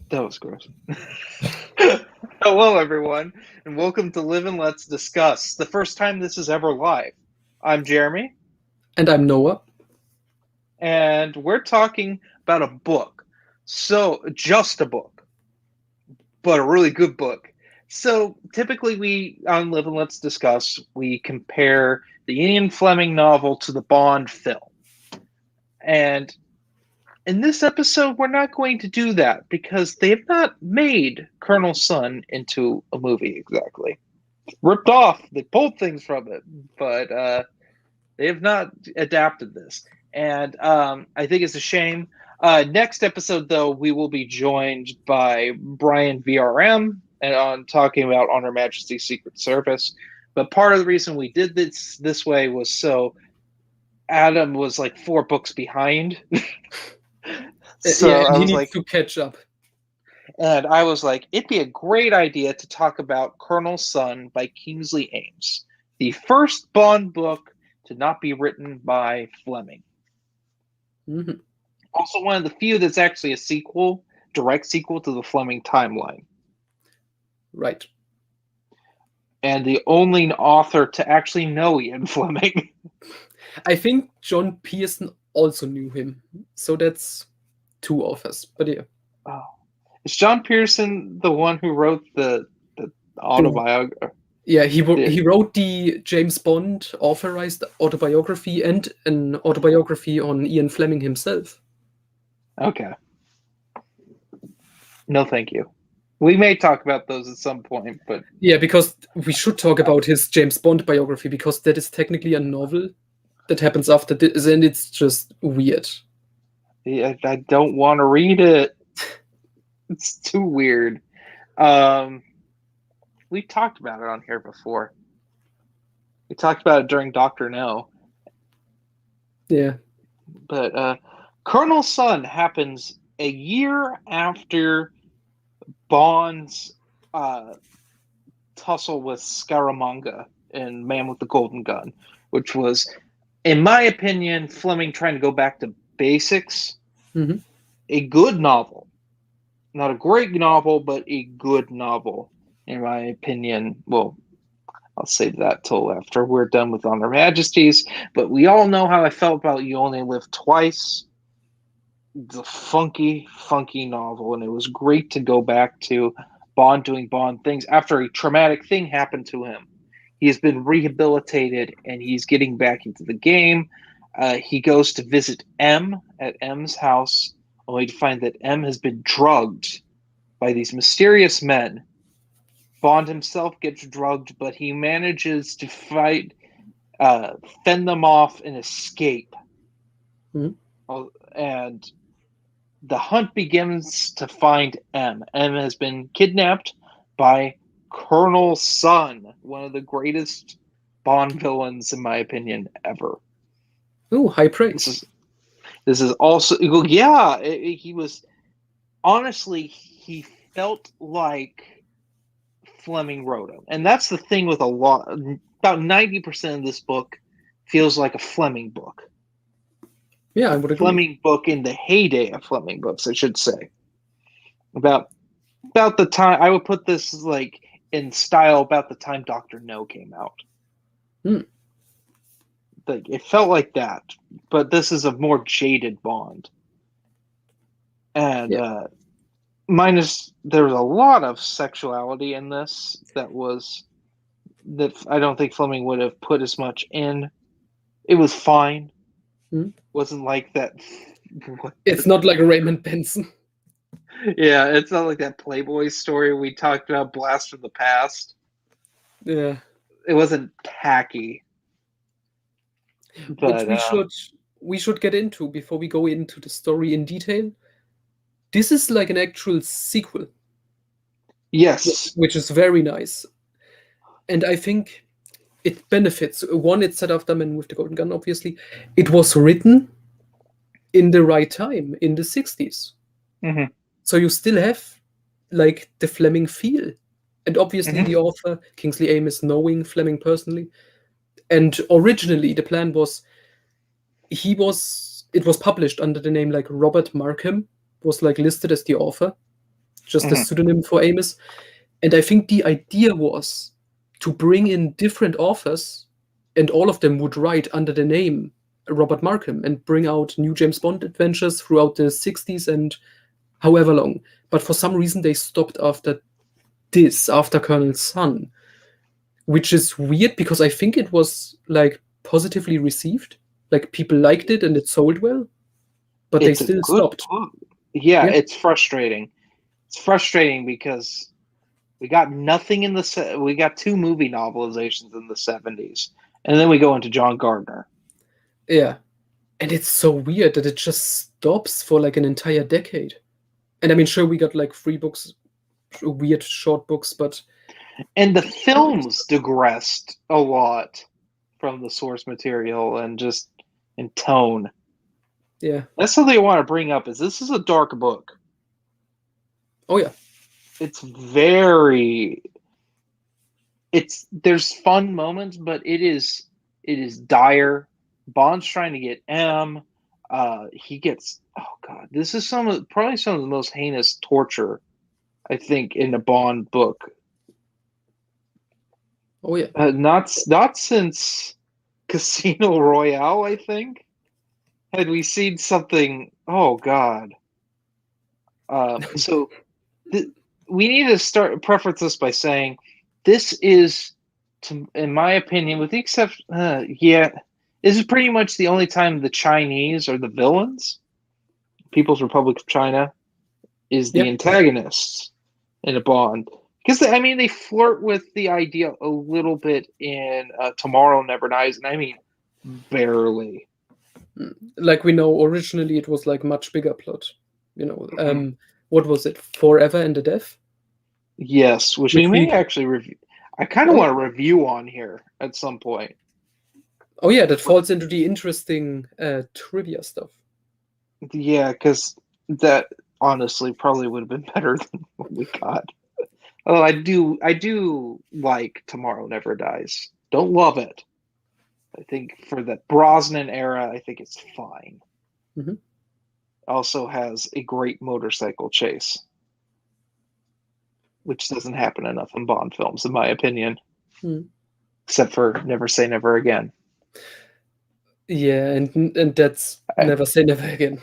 That was gross. Hello, everyone, and welcome to Live and Let's Discuss, the first time this is ever live. I'm Jeremy, And I'm Noah. and we're talking about a book. So, just a book, but a really good book. So, typically, we on Live and Let's Discuss, we compare the Ian Fleming novel to the Bond film. And in this episode, we're not going to do that because they have not made Colonel Sun into a movie exactly. Ripped off, they pulled things from it, but they have not adapted this. And I think it's a shame. Next episode, though, we will be joined by Brian VRM and on talking about On Her Majesty's Secret Service. But part of the reason we did this way was so Adam was like 4 books behind. So he needs to catch up. And I was like, it'd be a great idea to talk about Colonel Sun by Kingsley Amis, the first Bond book to not be written by Fleming. Mm-hmm. Also one of the few that's actually a sequel, direct sequel to the Fleming timeline. Right. And the only author to actually know Ian Fleming. I think John Pearson also knew him. So that's 2 authors. But yeah. Oh. Is John Pearson the one who wrote the autobiography? Yeah, he wrote the James Bond authorized autobiography and an autobiography on Ian Fleming himself. Okay. No, thank you. We may talk about those at some point, but... Yeah, because we should talk about his James Bond biography, because that is technically a novel that happens after this, and it's just weird. Yeah, I don't want to read it. It's too weird. We talked about it on here before. We talked about it during Dr. No. Yeah. But Colonel Sun happens a year after Bond's tussle with Scaramanga in Man with the Golden Gun, which was, in my opinion, Fleming trying to go back to basics. Mm-hmm. A good novel. Not a great novel, but a good novel, in my opinion. Well, I'll save that till after we're done with On Her Majesty's. But we all know how I felt about You Only Live Twice. The funky, funky novel. And it was great to go back to Bond doing Bond things after a traumatic thing happened to him. He has been rehabilitated and he's getting back into the game. He goes to visit M at M's house, only to find that M has been drugged by these mysterious men. Bond himself gets drugged, but he manages to fend them off and escape. Mm-hmm. And the hunt begins to find M. M has been kidnapped by Colonel Sun, one of the greatest Bond villains, in my opinion, ever. Oh, high praise. This is also, yeah, he was, honestly, he felt like Fleming wrote him. And that's the thing with about 90% of this book feels like a Fleming book. Yeah, I would agree. Fleming book in the heyday of Fleming books, I should say. About the time, I would put this like in style about the time Dr. No came out. It felt like that, but this is a more jaded Bond. And there's a lot of sexuality in this that I don't think Fleming would have put as much in. It was fine. Wasn't like that. It's not like Raymond Benson. Yeah, it's not like that Playboy story we talked about, Blast from the Past. Yeah. It wasn't tacky. But we should get into before we go into the story in detail. This is like an actual sequel. Yes. Which is very nice. And I think it benefits. One, it's set after Man with the Golden Gun, obviously. It was written in the right time, in the 60s. Mm-hmm. So you still have like the Fleming feel. And obviously the author, Kingsley Amis, knowing Fleming personally. And originally the plan was, it was published under the name like Robert Markham, was like listed as the author, just a Mhm. pseudonym for Amos. And I think the idea was to bring in different authors, and all of them would write under the name Robert Markham and bring out new James Bond adventures throughout the 60s and however long. But for some reason, they stopped after this, after Colonel Sun, which is weird because I think it was like positively received. Like people liked it and it sold well, but they It's a still good stopped. book. Yeah, Yeah. it's frustrating. It's frustrating because we got nothing in the we got two movie novelizations in the 70s, and then we go into John Gardner. Yeah. And it's so weird that it just stops for like an entire decade. And I mean, sure, we got like 3 books, weird short books, but And the films digressed a lot from the source material and just in tone. yeah. That's something I want to bring up is this is a dark book. Oh, yeah. It's there's fun moments, but it is dire. Bond's trying to get M. He gets this is probably some of the most heinous torture I think in a Bond book. Oh, yeah. Not since Casino Royale, I think. Had we seen something? Oh God. So we need to preface this by saying this is, in my opinion, with the exception, this is pretty much the only time the Chinese are the villains. People's Republic of China is the Yeah. antagonists in a Bond. Because they flirt with the idea a little bit in Tomorrow Never Dies, and I mean barely. Like we know, originally it was like much bigger plot. What was it? Forever and a Death? Yes, which we Which may we actually review. I kind of oh want to review on here at some point. oh yeah, that falls into the interesting trivia stuff. Yeah, because that honestly probably would have been better than what we got. Although I do like Tomorrow Never Dies. Don't love it. I think for the Brosnan era, I think it's fine. Mhm. Also has a great motorcycle chase, which doesn't happen enough in Bond films, in my opinion. Mm. Except for Never Say Never Again. Yeah, and that's Never Say Never Again.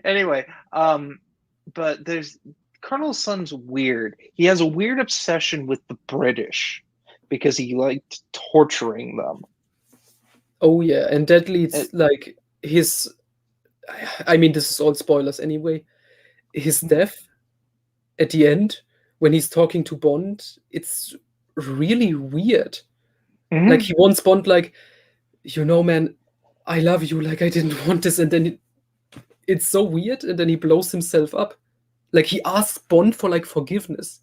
Anyway, but there's Colonel Sun's weird. He has a weird obsession with the British because he liked torturing them. Oh yeah, and that leads It, like his. I mean, this is all spoilers anyway. His death at the end, when he's talking to Bond, it's really weird. mm-hmm. Like he wants Bond, like, man, I love you. Like I didn't want this, and then it's so weird, and then he blows himself up. Like he asks Bond for like forgiveness.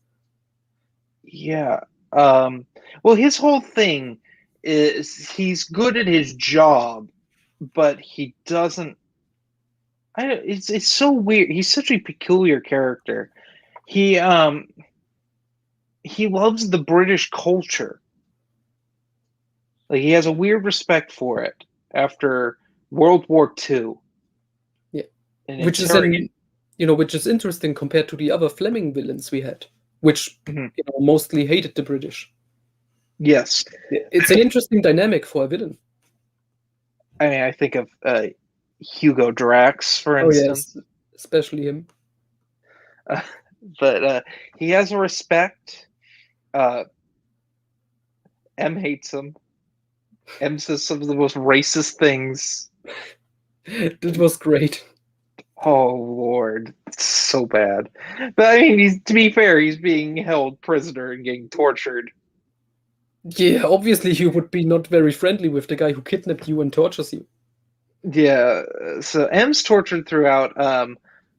Yeah. Well, his whole thing is he's good at his job, but he doesn't. It's so weird. He's such a peculiar character. He loves the British culture. Like he has a weird respect for it after World War II. Yeah, And which is which is interesting compared to the other Fleming villains we had, which mostly hated the British. Yes, it's an interesting dynamic for a villain. I mean, I think of Hugo Drax, for instance. Oh yes, especially him. But he has a respect. M hates him. M says some of the most racist things. That was great. Oh Lord, it's so bad. But I mean, to be fair, he's being held prisoner and getting tortured. Yeah, obviously you would be not very friendly with the guy who kidnapped you and tortures you. Yeah, so M's tortured throughout.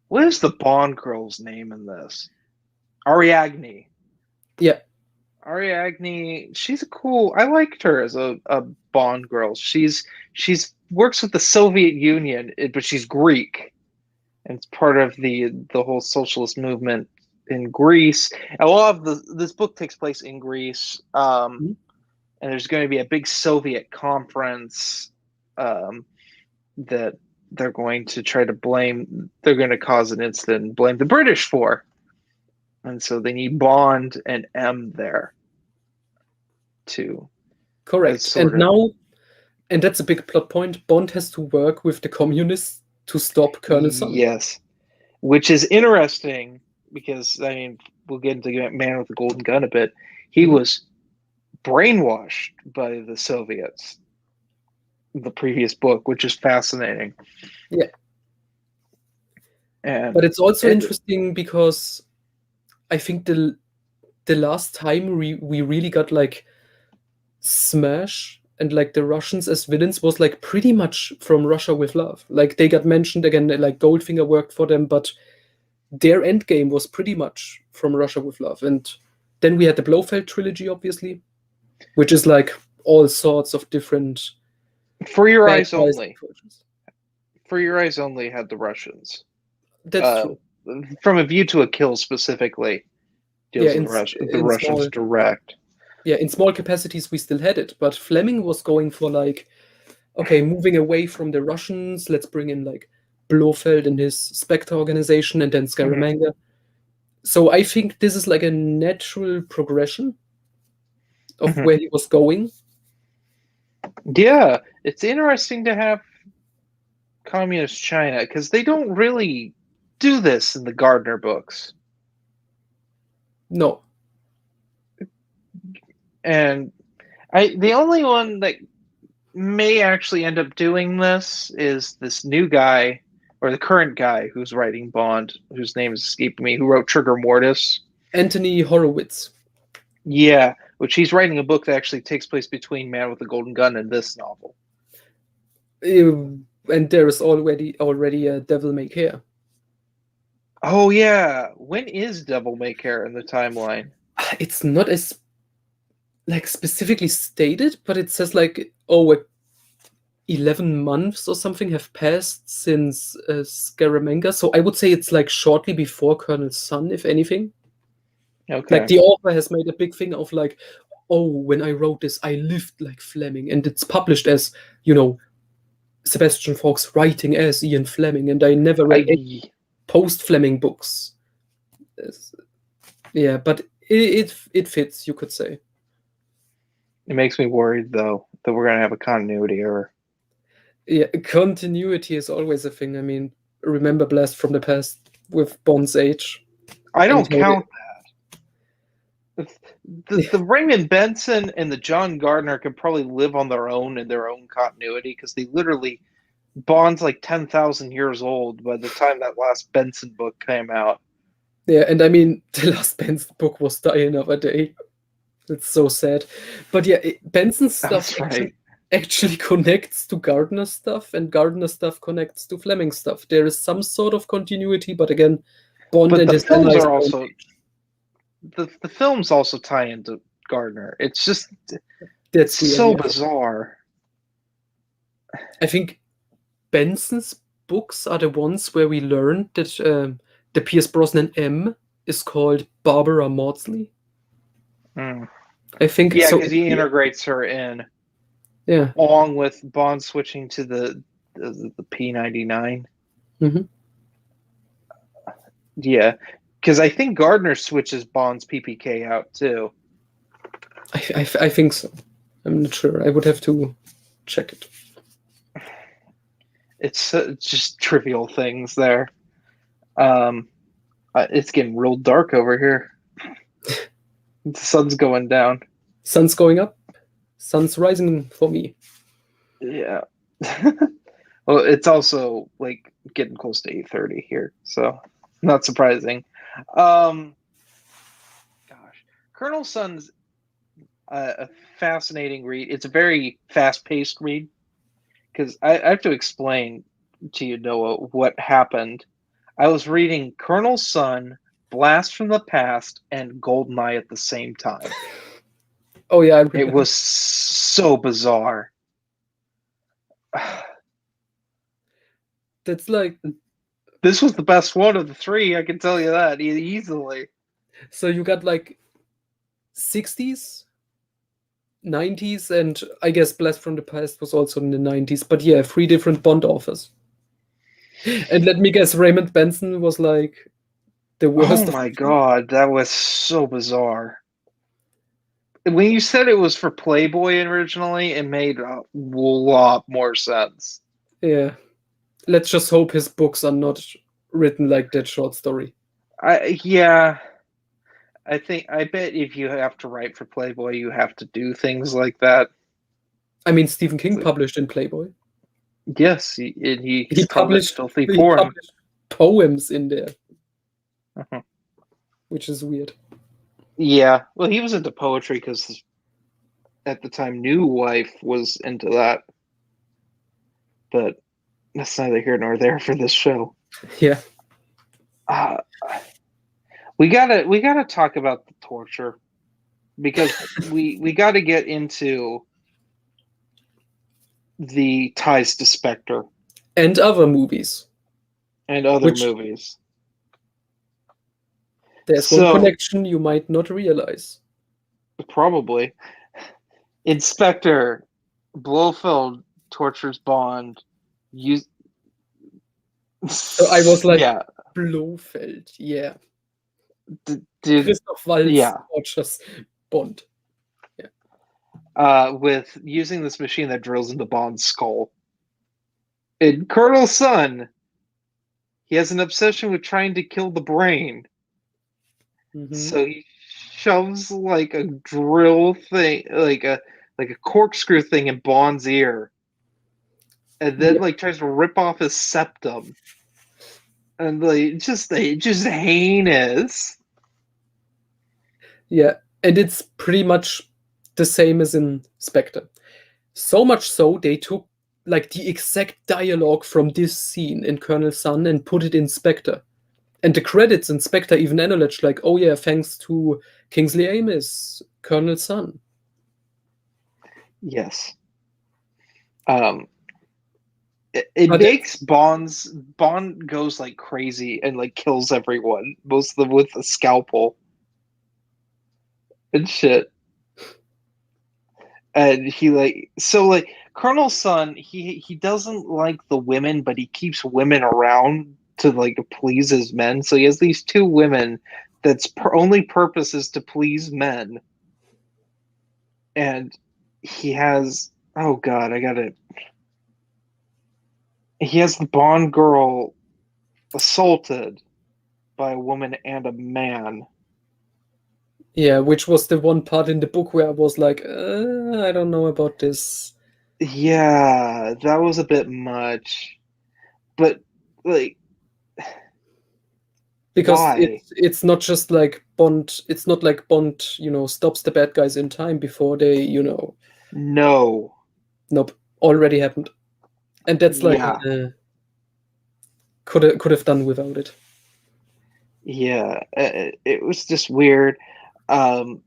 What is the Bond girl's name in this? Ariadne. Yeah. Ariadne, she's a cool. I liked her as a Bond girl. She's works with the Soviet Union, but she's Greek, and it's part of the whole socialist movement in Greece. A lot of this book takes place in Greece, and there's going to be a big Soviet conference. that they're going to try to blame. They're going to cause an incident and blame the British for, and so they need Bond and M there to Correct. sort And of. now, and that's a big plot point, Bond has to work with the communists to stop Colonel Sun. Yes, which is interesting because I mean we'll get into Man with the Golden Gun a bit. He was brainwashed by the Soviets in the previous book, which is fascinating. Yeah. And But it's also interesting because I think the last time we really got like Smash and like the Russians as villains was like pretty much from Russia with Love. Like they got mentioned again, like Goldfinger worked for them, but their end game was pretty much from Russia with Love. And then we had the Blofeld trilogy, obviously, which is like all sorts of different. For Your bad Eyes guys Only. approaches. For Your Eyes Only had the Russians. That's true. From A View to a Kill specifically deals with the Russians direct. Yeah, in small capacities we still had it, but Fleming was going for like, okay, moving away from the Russians, let's bring in like Blofeld and his Spectre organization and then Scaramanga. So I think this is like a natural progression of where he was going. Yeah, it's interesting to have communist China because they don't really do this in the Gardner books. No. And the only one that may actually end up doing this is this new guy, or the current guy who's writing Bond, whose name is escaping me, who wrote Trigger Mortis. Anthony Horowitz. Yeah, which he's writing a book that actually takes place between Man with the Golden Gun and this novel. And there is already a Devil May Care. Oh yeah, when is Devil May Care in the timeline? It's not as like specifically stated, but it says like 11 months or something have passed since Scaramanga. So I would say it's like shortly before Colonel Sun, if anything. Okay. Like the author has made a big thing of like, oh, when I wrote this, I lived like Fleming, and it's published as, Sebastian Faulks writing as Ian Fleming, and I never read any post-Fleming books. Yeah, but it fits, you could say. It makes me worried though that we're gonna have a continuity error. Yeah, continuity is always a thing. I mean, remember Blast from the Past with Bond's age? I don't count that. The Raymond Benson and the John Gardner could probably live on their own in their own continuity because they literally Bond's like 10,000 years old by the time that last Benson book came out. Yeah, and I mean, the last Benson book was Die Another Day. It's so sad. But yeah, Benson's stuff actually connects to Gardner's stuff, and Gardner's stuff connects to Fleming's stuff. There is some sort of continuity, but again, Bond and his films are also the films also tie into Gardner. It's just so bizarre. I think Benson's books are the ones where we learned that the Pierce Brosnan M is called Barbara Maudsley. I think so. Yeah, because he integrates her in. Yeah. Along with Bond switching to the P99. Mm-hmm. Yeah, because I think Gardner switches Bond's PPK out too. I think so. I'm not sure. I would have to check it. It's just trivial things there. It's getting real dark over here. The sun's going down. Sun's going up. Sun's rising for me. Yeah. Well, it's also like getting close to 8:30 here, so not surprising. Gosh, Colonel Sun's a fascinating read. It's a very fast-paced read because I have to explain to you, Noah, what happened. I was reading Colonel Sun, Blast from the Past, and Goldeneye at the same time. Oh yeah, it was so bizarre. That's like this was the best one of the three. I can tell you that easily. So you got like 60s, 90s, and I guess Blast from the Past was also in the 90s. But yeah, 3 different Bond authors. And let me guess, Raymond Benson was like the Oh worst of my the three? god, that was so bizarre. When you said it was for Playboy originally, it made a lot more sense. Yeah. Let's just hope his books are not written like that short story. Yeah, I bet if you have to write for Playboy, you have to do things like that. I mean, Stephen King Like, published in Playboy. yes, he's He called it published filthy he porn. published poems in there, Mhm. which is weird. Yeah, well, he was into poetry because at the time, New Wife was into that. But that's neither here nor there for this show. Yeah. Uh, we gotta talk about the torture because we gotta get into the ties to Spectre And other movies, and other which movies. there's one So connection you might not realize. probably Inspector Blofeld tortures Bond. You, So I was like, yeah, Blofeld, yeah. dude, Christoph Waltz yeah. tortures Bond. Yeah. With using this machine that drills into Bond's skull. And Colonel Sun, he has an obsession with trying to kill the brain. Mm-hmm. So he shoves like a drill thing, like a corkscrew thing in Bond's ear, and then Yeah. like tries to rip off his septum, and like just heinous. Yeah. And it's pretty much the same as in Spectre. So much so, they took like the exact dialogue from this scene in Colonel Sun and put it in Spectre. And the credits in Spectre even acknowledge, like, oh yeah, thanks to Kingsley Amis, Colonel Sun. Yes. It But makes Bond goes like crazy and like kills everyone, most of them with a scalpel and shit. And he like Colonel Sun, he doesn't like the women, but he keeps women around to like please his men. So he has these two women that's only purpose is to please men. And he has, oh god, I got it. He has the Bond girl assaulted by a woman and a man. yeah, which was the one part in the book where I was like, I don't know about this. Yeah, that was a bit much. But like, Because why? it's not just like Bond, it's not like Bond, stops the bad guys in time before they, No. nope, already happened. And that's like, Yeah. could have done without it. Yeah, it was just weird. Um,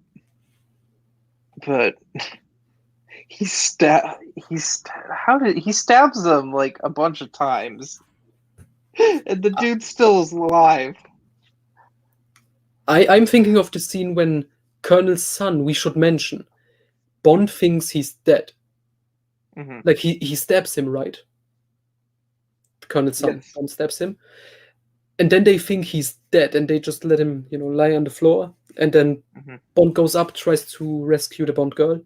but he stabs them like a bunch of times, and the dude still is alive. I'm thinking of the scene when Colonel Sun, we should mention, Bond thinks he's dead. Mhm. Like he stabs him, right? Colonel Sun, Yes. Bond stabs him. And then they think he's dead and they just let him, lie on the floor. And then Mhm. Bond goes up, tries to rescue the Bond girl.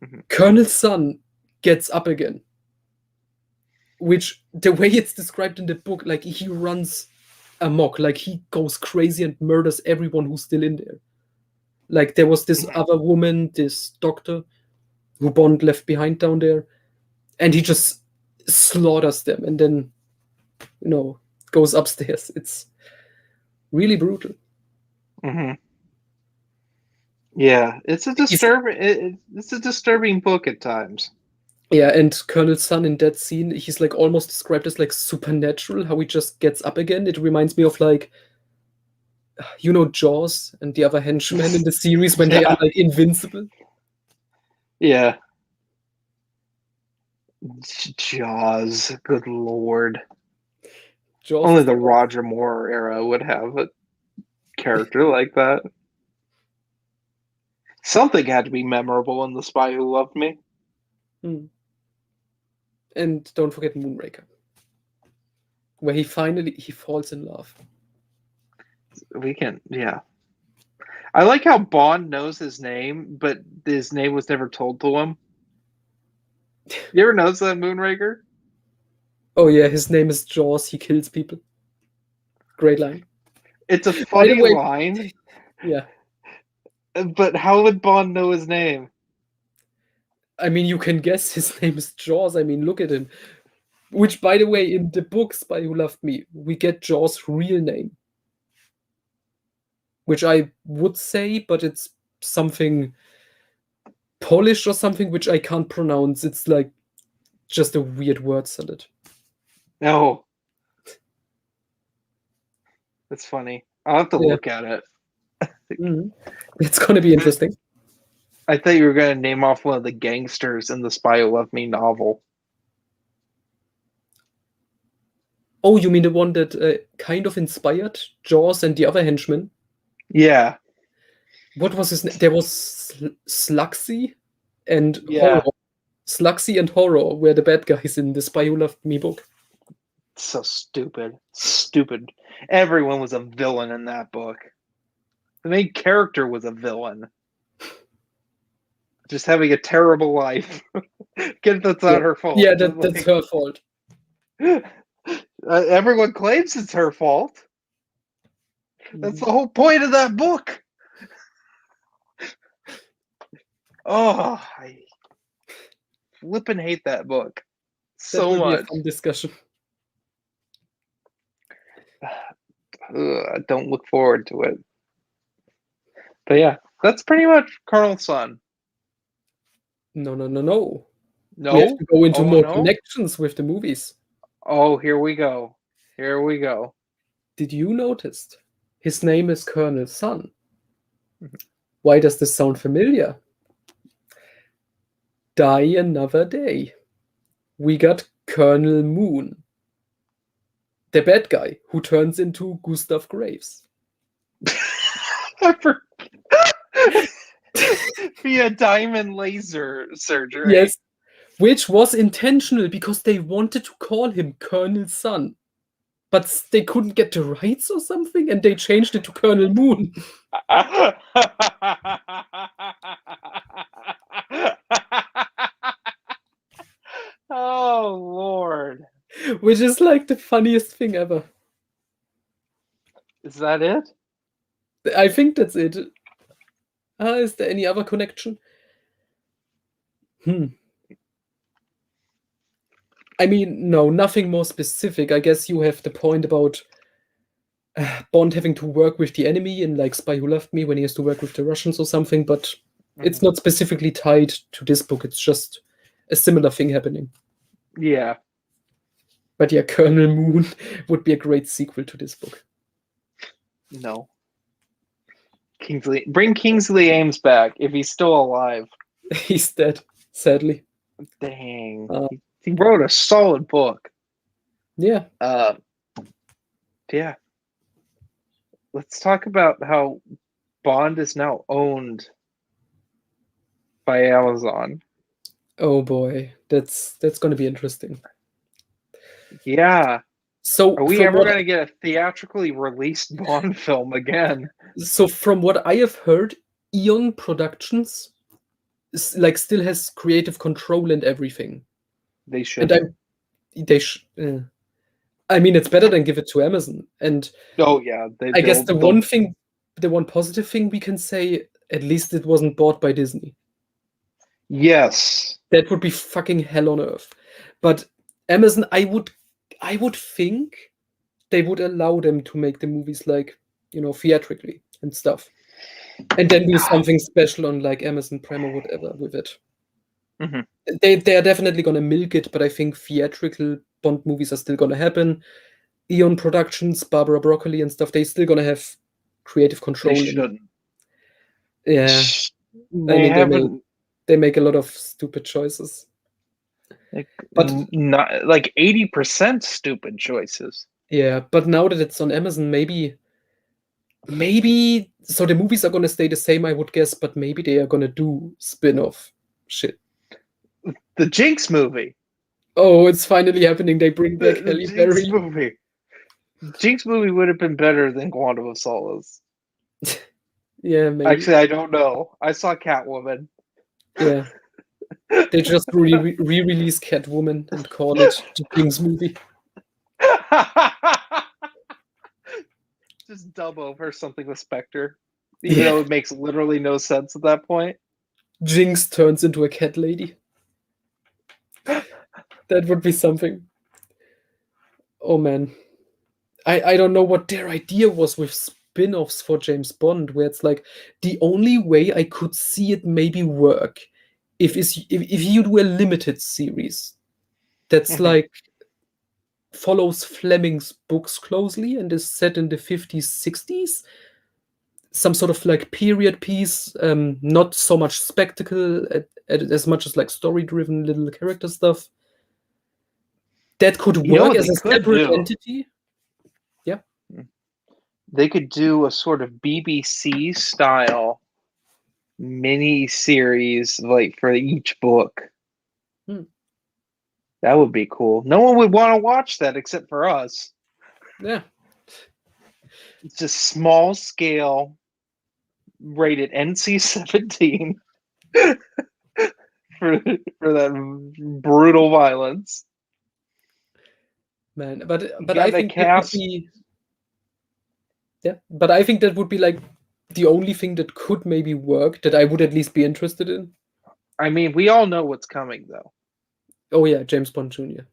Mhm. Colonel Sun gets up again. Which, the way it's described in the book, like he runs amok, like he goes crazy and murders everyone who's still in there. Like there was this Mhm. other woman, this doctor, who Bond left behind down there, and he just slaughters them and then, goes upstairs. It's really brutal. Mhm. Yeah, it's a He's disturbing book at times. Yeah, and Colonel Sun in that scene, he's like almost described as like supernatural, how he just gets up again. It reminds me of like, Jaws and the other henchmen in the series when they are Yeah. like invincible. Yeah. Jaws, good lord. Jaws Only was the the best. Roger Moore era would have a character like that. Something had to be memorable in The Spy Who Loved Me. Hmm. And don't forget Moonraker, where he falls in love. We can, yeah. I like how Bond knows his name, but his name was never told to him. You ever notice that, Moonraker? Oh yeah, his name is Jaws. He kills people. Great line. It's a By the funny way, line, yeah. but how would Bond know his name? I mean, you can guess his name is Jaws. I mean, look at him. Which, by the way, in the book Spy Who Loved Me, we get Jaws' real name. Which I would say, but it's something Polish or something which I can't pronounce. It's like just a weird word salad. No. That's funny. I'll have to Yeah. look at it. It's going to be interesting. I thought you were going to name off one of the gangsters in the Spy Who Loved Me novel. Oh, you mean the one that kind of inspired Jaws and the other henchmen? Yeah. What was his name? There was Slugsy and Yeah. Horror. Slugsy and Horror were the bad guys in the Spy Who Loved Me book. So stupid. Stupid. Everyone was a villain in that book. The main character was a villain. Just having a terrible life. That's not her fault. Yeah, that's her fault. Everyone claims it's her fault. That's the whole point of that book. Oh, I flippin' hate that book so much. Be a fun discussion. I don't look forward to it. But yeah, that's pretty much Colonel's Son. No. No? We have to go into more no? connections with the movies. Oh, here we go. Here we go. Did you notice his name is Colonel Sun? Why does this sound familiar? Die Another Day. We got Colonel Moon, the bad guy who turns into Gustav Graves. Via diamond laser surgery. Yes, which was intentional because they wanted to call him Colonel Sun, but they couldn't get the rights or something, and they changed it to Colonel Moon. Oh, Lord. Which is like the funniest thing ever. Is that it? I think that's it. Is there any other connection? I mean, no, nothing more specific. I guess you have the point about Bond having to work with the enemy in like Spy Who Loved Me when he has to work with the Russians or something, but it's not specifically tied to this book. It's just a similar thing happening. Yeah. But yeah, Colonel Moon would be a great sequel to this book. No. Bring Kingsley Ames back if he's still alive. He's dead, sadly. Dang. He wrote a solid book. Yeah. Yeah. Let's talk about how Bond is now owned by Amazon. Oh boy, that's going to be interesting. Yeah. So are we ever going to get a theatrically released Bond film again? So from what I have heard, Eon Productions like still has creative control and everything. They should. And I mean, it's better than give it to Amazon. And oh yeah, I guess the one positive thing we can say, at least it wasn't bought by Disney. Yes, that would be fucking hell on earth. But Amazon, I would think they would allow them to make the movies like, theatrically and stuff, and then do something special on like Amazon Prime or whatever with it. Mm-hmm. They are definitely gonna milk it, but I think theatrical Bond movies are still gonna happen. Eon Productions, Barbara Broccoli and stuff, they still gonna have creative control. They shouldn't. Yeah, they make a lot of stupid choices. But not like 80% stupid choices. Yeah, but now that it's on Amazon, maybe maybe so the movies are gonna stay the same, I would guess, but maybe they are gonna do spin-off shit. The Jinx movie. Oh, it's finally happening. They bring back The Halle Jinx Berry. movie. Jinx movie would have been better than Quantum of Solace. Yeah, maybe. Actually, I don't know. I saw Catwoman. Yeah. They just re-release Catwoman and call it the Jinx movie. Just dub over something with Spectre. Even though it makes literally no sense at that point. Jinx turns into a cat lady. That would be something. Oh man. I don't know what their idea was with spin-offs for James Bond, where it's like the only way I could see it maybe work if you do a limited series that's like follows Fleming's books closely and is set in the 50s, 60s. Some sort of like period piece, not so much spectacle as much as like story-driven little character stuff. That could work as a separate entity. Yeah. They could do a sort of BBC style mini series like for each book. That would be cool. No one would want to watch that except for us. Yeah. It's just small scale, rated NC-17 for that brutal violence. Man, but I think that would be, yeah, but I think that would be like the only thing that could maybe work that I would at least be interested in. I mean, we all know what's coming though. Oh yeah, James Bond Jr.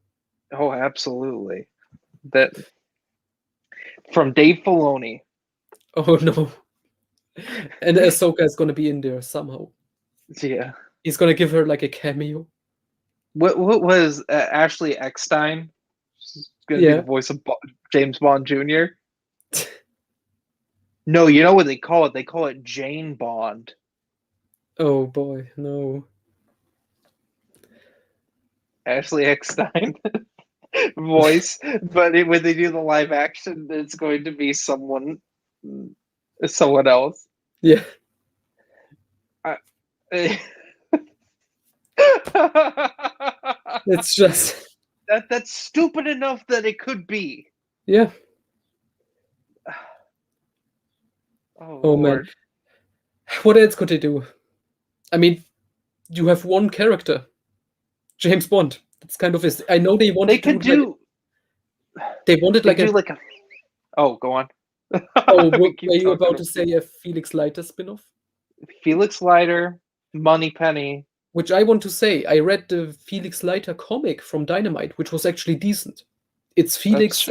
Oh, absolutely. That from Dave Filoni. Oh no. And Ahsoka is gonna be in there somehow. Yeah. He's gonna give her like a cameo. What was Ashley Eckstein? She's gonna be the voice of James Bond Jr. No, you know what they call it? They call it Jane Bond. Oh boy, no. Ashley Eckstein voice, but when they do the live action, it's going to be someone else. Yeah. It's just that's stupid enough that it could be. Yeah. Oh man. What else could they do? I mean, you have one character, James Bond. That's kind of his. I know they wanted. They could do. They wanted like a. Oh, go on. Oh, were you about to say a Felix Leiter spin-off? Felix Leiter, Moneypenny. Which I want to say, I read the Felix Leiter comic from Dynamite, which was actually decent. It's Felix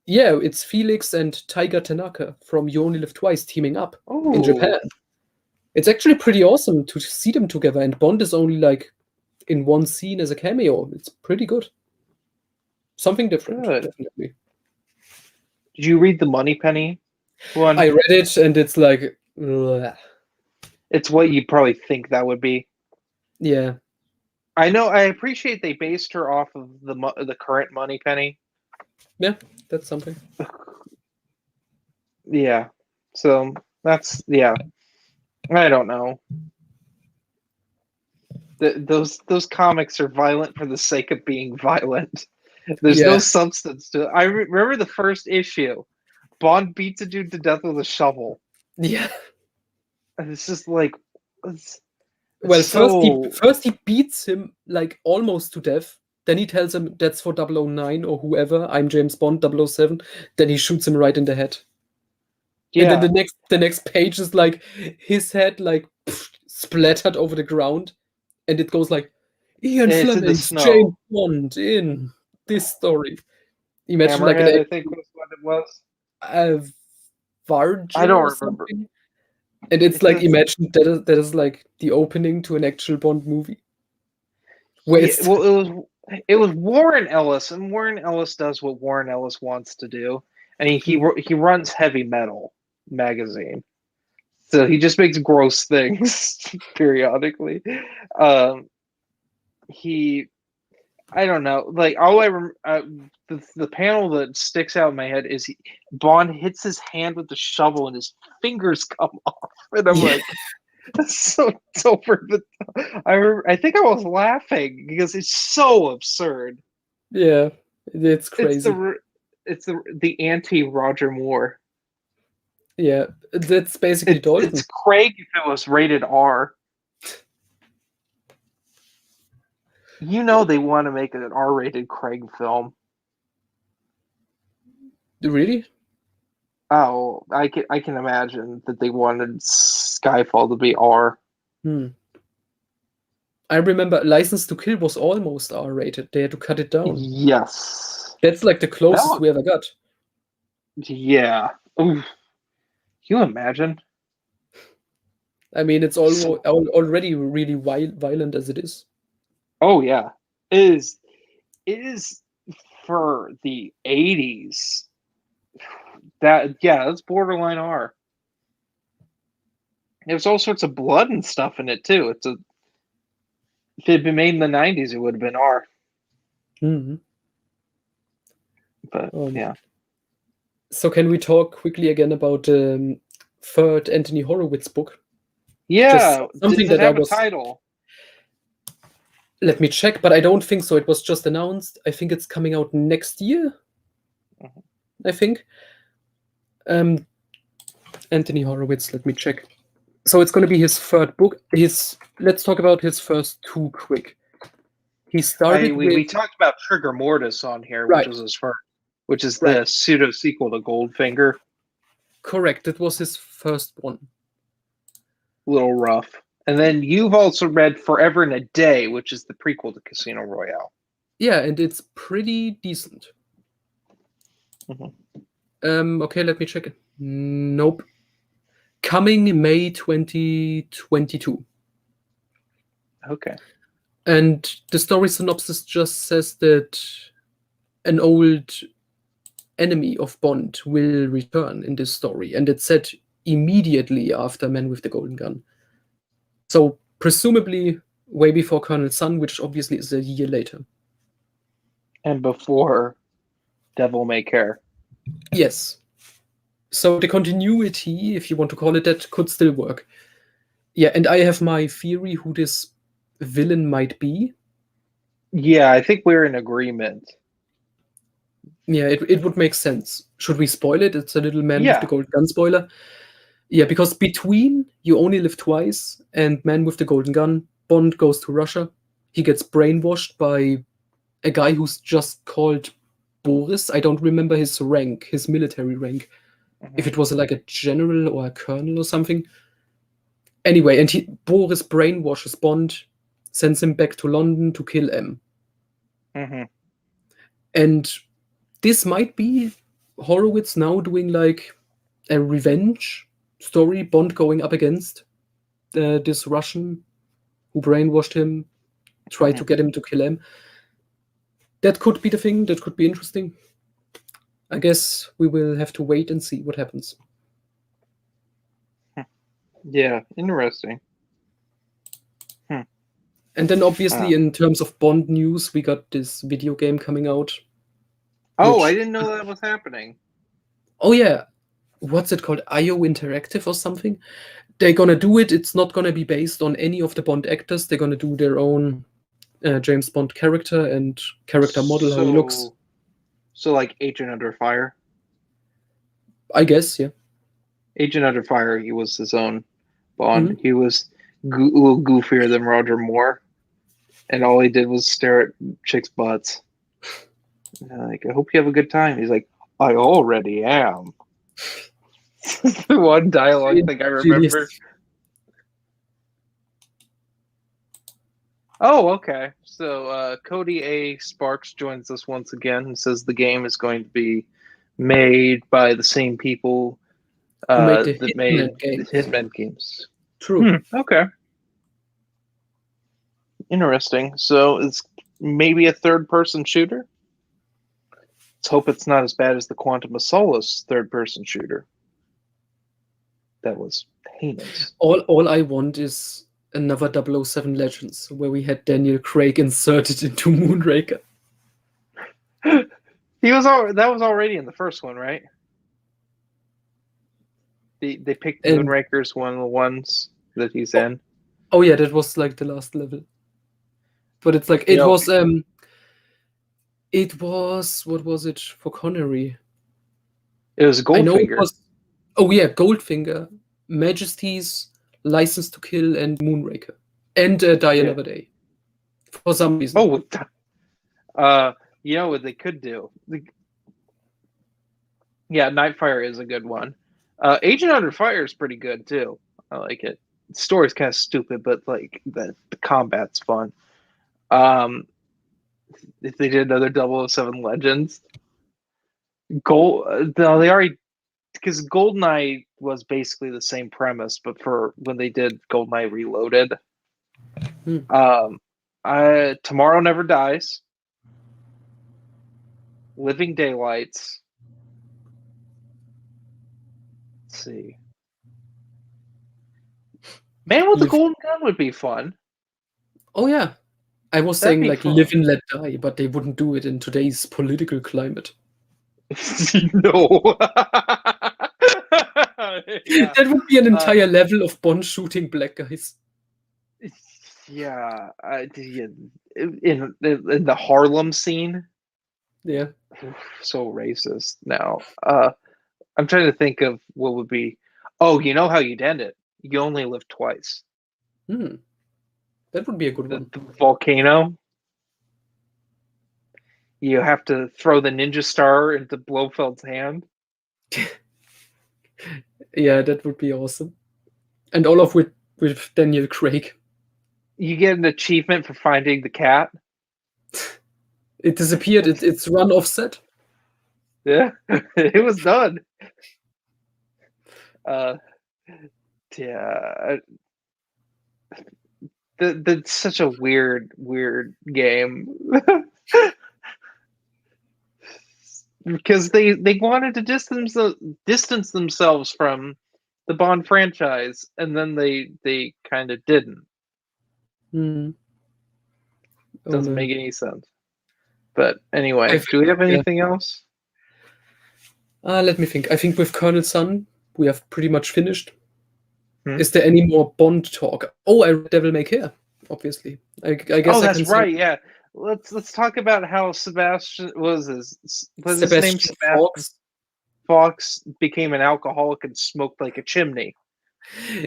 it's Felix and Tiger Tanaka from You Only Live Twice teaming up in Japan. It's actually pretty awesome to see them together, and Bond is only like in one scene as a cameo. It's pretty good. Something different, definitely. Did you read the Moneypenny one? I read it, and it's like, ugh. It's what you probably think that would be. Yeah, I know. I appreciate they based her off of the current Moneypenny. Yeah, that's something. Yeah, so that's I don't know. Those comics are violent for the sake of being violent. There's no substance to it. I remember the first issue. Bond beats a dude to death with a shovel. Yeah. And it's just like... first he beats him like almost to death. Then he tells him that's for 009 or whoever. I'm James Bond 007. Then he shoots him right in the head. Yeah. And then the next page is like his head like splattered over the ground. And it goes like, Ian Fleming's James Bond in this story. Imagine Hammerhead, like I think was what it was. Varg. I don't remember. And it's like, imagine that is like the opening to an actual Bond movie. It was Warren Ellis, and Warren Ellis does what Warren Ellis wants to do, and he runs Heavy Metal magazine, so he just makes gross things periodically. I don't know. Like all the panel that sticks out in my head is Bond hits his hand with the shovel and his fingers come off, and I'm like, that's so over the. I think I was laughing because it's so absurd. Yeah, it's It's crazy. the anti Roger Moore. Yeah, that's basically Dalton. It's Craig if it was rated R. You know they want to make an R-rated Craig film. Really? Oh, I can imagine that they wanted Skyfall to be R. I remember License to Kill was almost R-rated. They had to cut it down. Yes. That's like the closest we ever got. Yeah. Oof. Can you imagine? I mean, it's already really violent as it is. Oh yeah, it is for the 80s. That's borderline R. There's all sorts of blood and stuff in it too. If it had been made in the 90s, it would have been R. Mm-hmm. But yeah. So can we talk quickly again about the third Anthony Horowitz book? Yeah. Just something Does it that have a title? Let me check, but I don't think so. It was just announced. I think it's coming out next year. Mm-hmm. I think. Anthony Horowitz, let me check. So it's going to be his third book. Let's talk about his first two quick. He started we talked about Trigger Mortis on here, which was his first, which is the pseudo sequel to Goldfinger. Correct. That was his first one. A little rough. And then you've also read Forever and a Day, which is the prequel to Casino Royale. Yeah, and it's pretty decent. Mm-hmm. Okay, let me check it. Nope. Coming May 2022. Okay. And the story synopsis just says that an old enemy of Bond will return in this story, and it's set immediately after Man with the Golden Gun. So presumably way before Colonel Sun, which obviously is a year later. And before Devil May Care. Yes. So the continuity, if you want to call it that, could still work. Yeah, and I have my theory who this villain might be. Yeah, I think we're in agreement. Yeah, it would make sense. Should we spoil it? It's a little Man with the Golden Gun spoiler. Yeah, because between You Only Live Twice and Man with the Golden Gun, Bond goes to Russia. He gets brainwashed by a guy who's just called Boris. I don't remember his rank, his military rank. Mm-hmm. If it was like a general or a colonel or something. Anyway, and Boris brainwashes Bond, sends him back to London to kill M. Mm-hmm. And this might be Horowitz now doing like a revenge story, Bond going up against this Russian who brainwashed him, tried to get him to kill him. That could be the thing. That could be interesting. I guess we will have to wait and see what happens. Yeah, interesting. And then obviously in terms of Bond news, we got this video game coming out. Oh, I didn't know that was happening. Oh yeah. What's it called? IO Interactive or something? They're gonna do it. It's not gonna be based on any of the Bond actors. They're gonna do their own James Bond character and character model, how he looks. So like Agent Under Fire? I guess, yeah. Agent Under Fire, he was his own Bond. Mm-hmm. He was a little goofier than Roger Moore. And all he did was stare at chicks' butts. Like, I hope you have a good time. He's like, I already am. The one dialogue thing I remember. Oh, okay. So Cody A. Sparks joins us once again and says the game is going to be made by the same people that made the Hitman games. True. Okay. Interesting. So it's maybe a third-person shooter? Let's hope it's not as bad as the Quantum of Solace third-person shooter. That was heinous. All I want is another 007 Legends where we had Daniel Craig inserted into Moonraker. That was already in the first one, right? They picked And Moonraker as one of the ones that he's oh, in. oh yeah, that was like the last level. But it's like You know, it was what was it for Connery? it was I know it Goldfinger. was. Oh yeah, Goldfinger, Majesty's, License to Kill, and Moonraker, and Die Yeah. Another Day. For some reason. Oh, you know what they could do? Yeah, Nightfire is a good one. Agent Under Fire is pretty good too. I like it. The story's kind of stupid, but like the combat's fun. If they did another 007 Legends, no, they already because Goldeneye was basically the same premise, but for when they did Goldeneye Reloaded, Hmm. Tomorrow Never Dies, Living Daylights. Let's see, Man with the Golden Gun would be fun. Oh yeah, I was That'd saying be like fun. Live and Let Die, but they wouldn't do it in today's political climate. No. Yeah. That would be an entire level of Bond shooting black guys. Yeah, in the Harlem scene. Yeah. So racist now. I'm trying to think of what would be. Oh, you know how you'd end it? You only live twice. That would be a good The one. volcano. You have to throw the ninja star into Blofeld's hand. Yeah, that would be awesome. And all of with Daniel Craig. You get an achievement for finding the cat. It disappeared. It's run offset. Yeah, it was done. Yeah, that's such a weird game because they wanted to distance themselves from the Bond franchise, and then they kind of didn't. Oh, Doesn't no. make any sense. But anyway, do we have anything else? Let me think. I think with Colonel Sun, we have pretty much finished. Hmm? Is there any more Bond talk? Oh, I read Devil May Care, obviously. I guess. Oh, I that's can right. Yeah, let's talk about how Sebastian was his name. Sebastian Fox. Fox became an alcoholic and smoked like a chimney.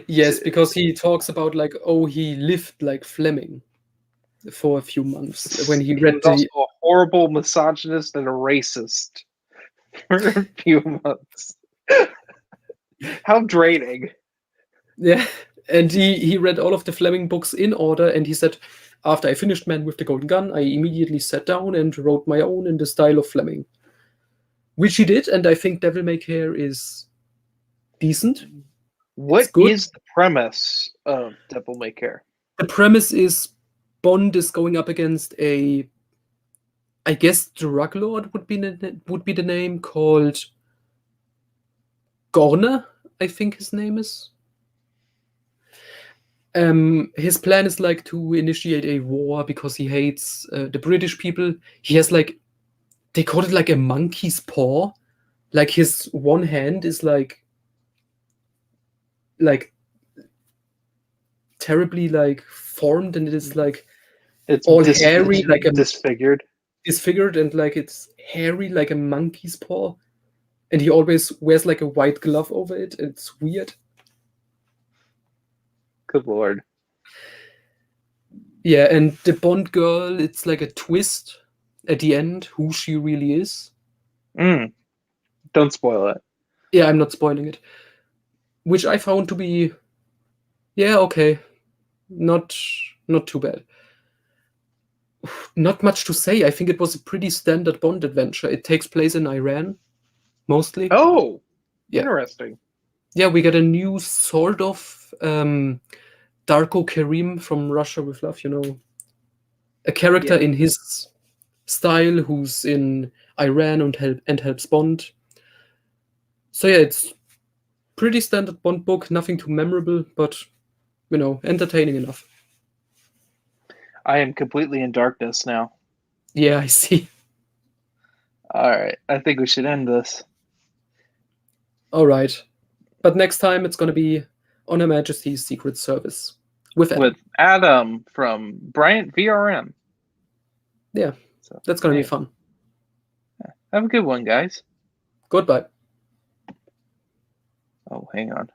Yes, because he talks about like, oh, he lived like Fleming for a few months when he read was also a horrible misogynist and a racist for a few months. How draining. Yeah, and he read all of the Fleming books in order, and he said, after I finished Man with the Golden Gun, I immediately sat down and wrote my own in the style of Fleming. Which he did, and I think Devil May Care is decent. What is the premise of Devil May Care? The premise is Bond is going up against I guess drug lord would be the name, called Gorner, I think his name is. His plan is like to initiate a war because he hates the British people. He has like, they call it like a monkey's paw. Like his one hand is like terribly like formed, and it is like it's all hairy, like a disfigured, and like it's hairy like a monkey's paw. And he always wears like a white glove over it. It's weird. Good lord. Yeah, and the Bond girl, it's like a twist at the end, who she really is. Don't spoil it. Yeah, I'm not spoiling it. Which I found to be, yeah, okay. Not too bad. Not much to say. I think it was a pretty standard Bond adventure. It takes place in Iran, mostly. Oh, yeah. Interesting. Yeah, we get a new sort of Darko Karim from Russia with Love, a character in his style who's in Iran and helps Bond. So yeah, it's pretty standard Bond book, nothing too memorable, but entertaining enough. I am completely in darkness now. Yeah, I see. All right, I think we should end this. All right. But next time it's going to be On Her Majesty's Secret Service with Adam. With Adam from Bryant VRM. Yeah, So that's going to be hey, fun. have a good one, guys. Goodbye. Oh, hang on.